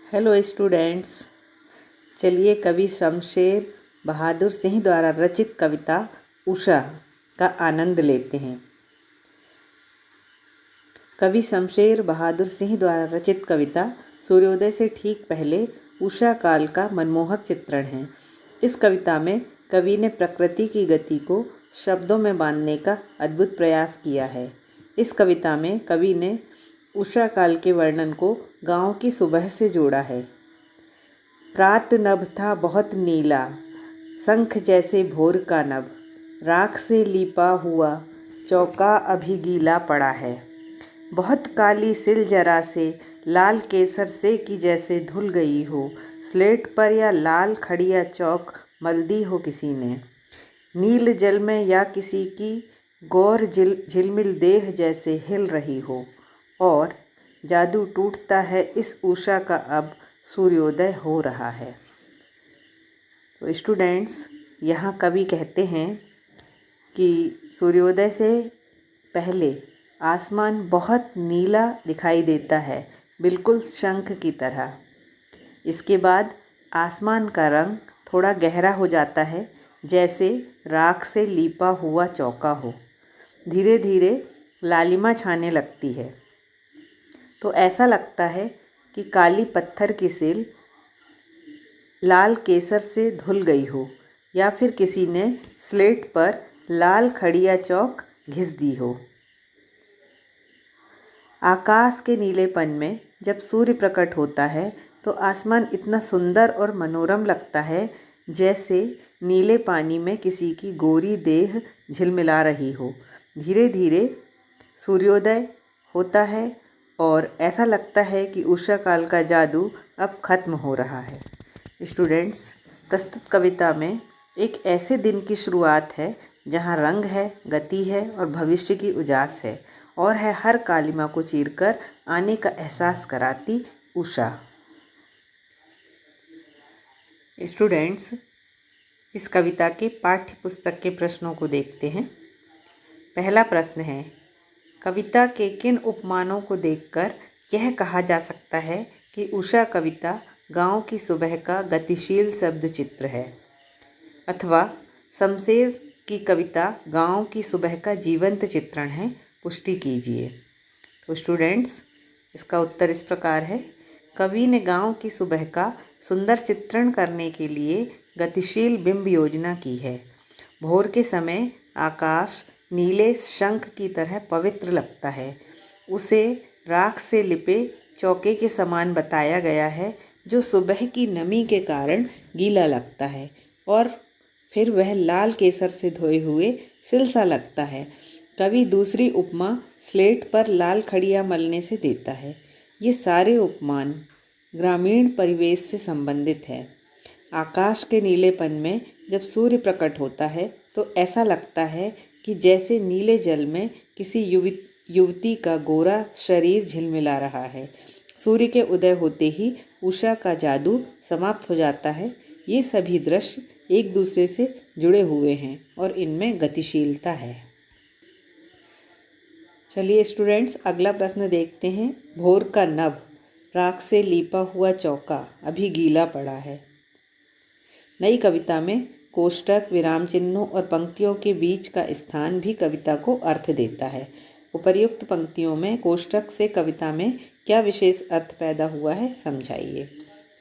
Hello students, चलिए कवि शमशेर बहादुर सिंह द्वारा रचित कविता उषा का आनंद लेते हैं। कवि शमशेर बहादुर सिंह द्वारा रचित कविता सूर्योदय से ठीक पहले उषा काल का मनमोहक चित्रण है। इस कविता में कवि ने प्रकृति की गति को शब्दों में बांधने का अद्भुत प्रयास किया है। इस कविता में कवि ने उषा काल के वर्णन को गांव की सुबह से जोड़ा है। प्रात नभ था बहुत नीला, शंख जैसे भोर का नभ, राख से लीपा हुआ चौका अभी गीला पड़ा है। बहुत काली सिल जरा से लाल केसर से की जैसे धुल गई हो, स्लेट पर या लाल खड़िया चौक मल दी हो किसी ने। नील जल में या किसी की गौर झिलमिल देह जैसे हिल रही हो, और जादू टूटता है इस उषा का अब सूर्योदय हो रहा है। तो स्टूडेंट्स, यहाँ कवि कहते हैं कि सूर्योदय से पहले आसमान बहुत नीला दिखाई देता है, बिल्कुल शंख की तरह। इसके बाद आसमान का रंग थोड़ा गहरा हो जाता है, जैसे राख से लीपा हुआ चौका हो। धीरे धीरे लालिमा छाने लगती है, तो ऐसा लगता है कि काली पत्थर की सिल लाल केसर से धुल गई हो, या फिर किसी ने स्लेट पर लाल खड़िया चौक घिस दी हो। आकाश के नीलेपन में जब सूर्य प्रकट होता है तो आसमान इतना सुंदर और मनोरम लगता है, जैसे नीले पानी में किसी की गोरी देह झिलमिला रही हो। धीरे धीरे सूर्योदय होता है और ऐसा लगता है कि उषा काल का जादू अब खत्म हो रहा है। स्टूडेंट्स, प्रस्तुत कविता में एक ऐसे दिन की शुरुआत है जहाँ रंग है, गति है और भविष्य की उजास है, और है हर कालिमा को चीरकर आने का एहसास कराती उषा। स्टूडेंट्स, इस कविता के पाठ्य पुस्तक के प्रश्नों को देखते हैं। पहला प्रश्न है, कविता के किन उपमानों को देखकर यह कहा जा सकता है कि उषा कविता गांव की सुबह का गतिशील शब्द चित्र है, अथवा शमशेर की कविता गांव की सुबह का जीवंत चित्रण है? पुष्टि कीजिए। तो स्टूडेंट्स, इसका उत्तर इस प्रकार है। कवि ने गांव की सुबह का सुंदर चित्रण करने के लिए गतिशील बिंब योजना की है। भोर के समय आकाश नीले शंख की तरह पवित्र लगता है। उसे राख से लिपे चौके के समान बताया गया है, जो सुबह की नमी के कारण गीला लगता है, और फिर वह लाल केसर से धोए हुए सिल सा लगता है। कवि दूसरी उपमा स्लेट पर लाल खड़िया मलने से देता है। ये सारे उपमान ग्रामीण परिवेश से संबंधित है। आकाश के नीलेपन में जब सूर्य प्रकट होता है तो ऐसा लगता है कि जैसे नीले जल में किसी युवती का गोरा शरीर झिलमिला रहा है। सूर्य के उदय होते ही उषा का जादू समाप्त हो जाता है। ये सभी दृश्य एक दूसरे से जुड़े हुए हैं और इनमें गतिशीलता है। चलिए स्टूडेंट्स, अगला प्रश्न देखते हैं। भोर का नभ, राख से लीपा हुआ चौका अभी गीला पड़ा है। नई कविता में कोष्टक, विराम चिन्हों और पंक्तियों के बीच का स्थान भी कविता को अर्थ देता है। उपर्युक्त पंक्तियों में कोष्टक से कविता में क्या विशेष अर्थ पैदा हुआ है, समझाइए।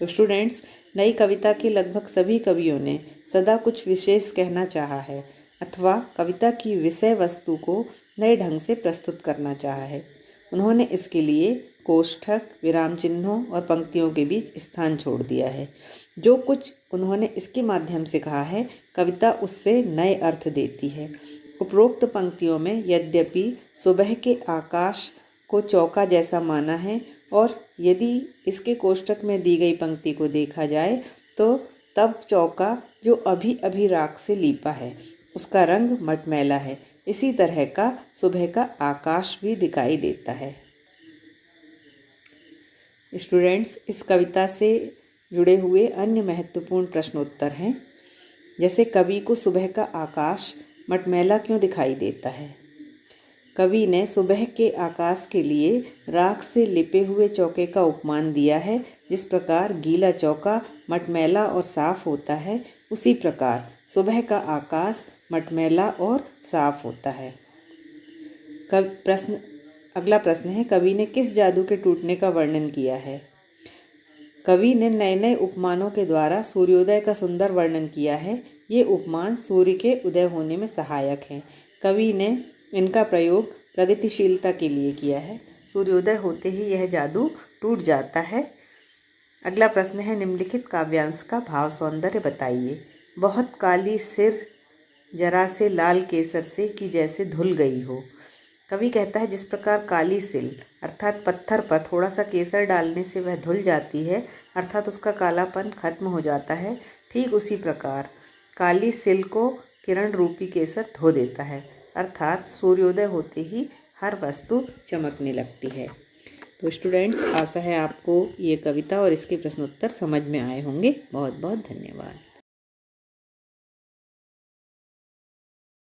तो स्टूडेंट्स, नई कविता के लगभग सभी कवियों ने सदा कुछ विशेष कहना चाहा है, अथवा कविता की विषय वस्तु को नए ढंग से प्रस्तुत करना चाहा है। उन्होंने इसके लिए कोष्ठक, विराम चिन्हों और पंक्तियों के बीच स्थान छोड़ दिया है। जो कुछ उन्होंने इसके माध्यम से कहा है, कविता उससे नए अर्थ देती है। उपरोक्त पंक्तियों में यद्यपि सुबह के आकाश को चौका जैसा माना है, और यदि इसके कोष्ठक में दी गई पंक्ति को देखा जाए तो तब चौका जो अभी अभी राख से लीपा है उसका रंग मटमैला है। इसी तरह का सुबह का आकाश भी दिखाई देता है। स्टूडेंट्स, इस कविता से जुड़े हुए अन्य महत्वपूर्ण प्रश्नोत्तर हैं, जैसे कवि को सुबह का आकाश मटमैला क्यों दिखाई देता है? कवि ने सुबह के आकाश के लिए राख से लिपे हुए चौके का उपमान दिया है। जिस प्रकार गीला चौका मटमैला और साफ होता है, उसी प्रकार सुबह का आकाश मटमैला और साफ होता है। अगला प्रश्न है, कवि ने किस जादू के टूटने का वर्णन किया है? कवि ने नए नए उपमानों के द्वारा सूर्योदय का सुंदर वर्णन किया है। ये उपमान सूर्य के उदय होने में सहायक हैं। कवि ने इनका प्रयोग प्रगतिशीलता के लिए किया है। सूर्योदय होते ही यह जादू टूट जाता है। अगला प्रश्न है, निम्नलिखित काव्यांश का भाव सौंदर्य बताइए। बहुत काली सिर जरा से लाल केसर से कि जैसे धुल गई हो। कवि कहता है, जिस प्रकार काली सिल अर्थात पत्थर पर थोड़ा सा केसर डालने से वह धुल जाती है, अर्थात उसका कालापन खत्म हो जाता है, ठीक उसी प्रकार काली सिल को किरण रूपी केसर धो देता है, अर्थात सूर्योदय होते ही हर वस्तु चमकने लगती है। तो स्टूडेंट्स, आशा है आपको ये कविता और इसके प्रश्नोत्तर समझ में आए होंगे। बहुत बहुत धन्यवाद।